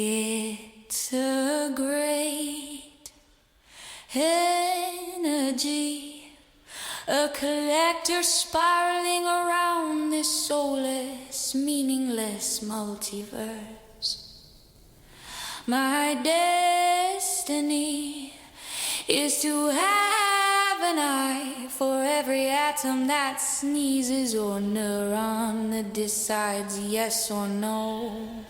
It's a great energy, a collector spiraling around this soulless, meaningless multiverse. My destiny is to have an eye for every atom that sneezes or neuron that decides yes or no.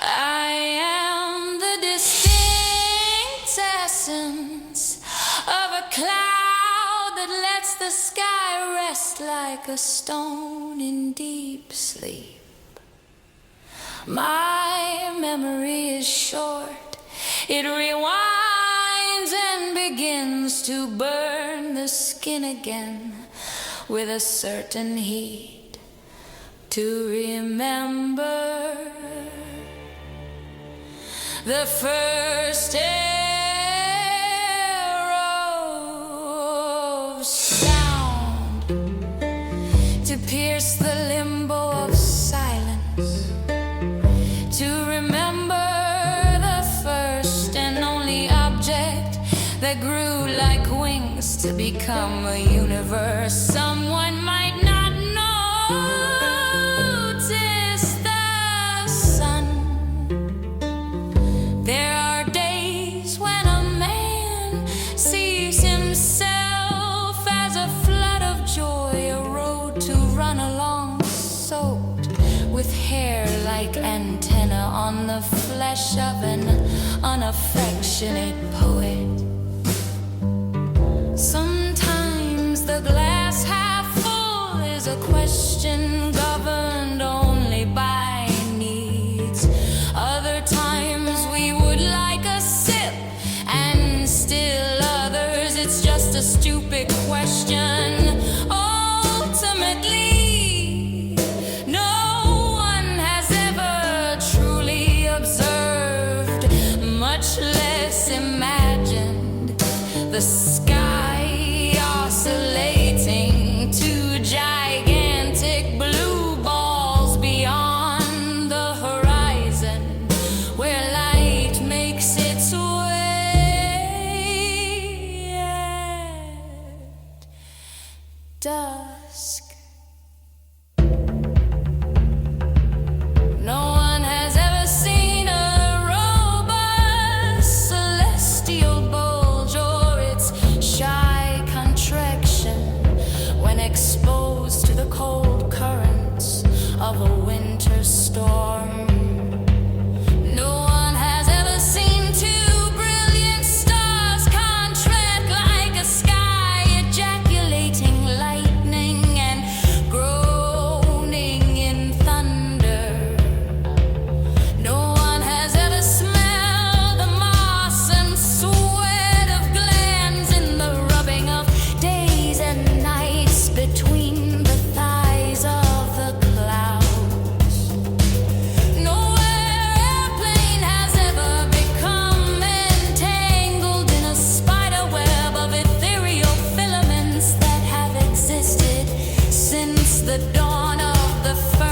I am the distinct essence of a cloud that lets the sky rest like a stone in deep sleep. My memory is short, it rewinds and begins to burn the skin again with a certain heat to remember the first arrow of sound to pierce the limbo of silence, to remember the first and only object that grew like wings to become a universe. Someone might not notice the sun. There are days when a man sees himself as a flood of joy, a road to run along, soaked with hair like antenna on the flesh of an unaffectionate poet. Sometimes the glass half full is a question governed only by needs. Other times we would like a sip, and still others it's just a stupid question. Ultimately, no one has ever truly observed, much less imagined, the sky oscillating to gigantic blue balls beyond the horizon, where light makes its way at dusk. No one has ever seen a robust celestial bulge or its shy contraction when exposed to the cold currents of a winter storm. No one has ever seen two brilliant stars contract like a sky, ejaculating lightning and groaning in thunder. No one has ever smelled the moss and sweat of glands in the rubbing of days and nights between the thighs of the clouds. Nowhere airplane has ever become entangled in a spider web of ethereal filaments that have existed since the dawn of the first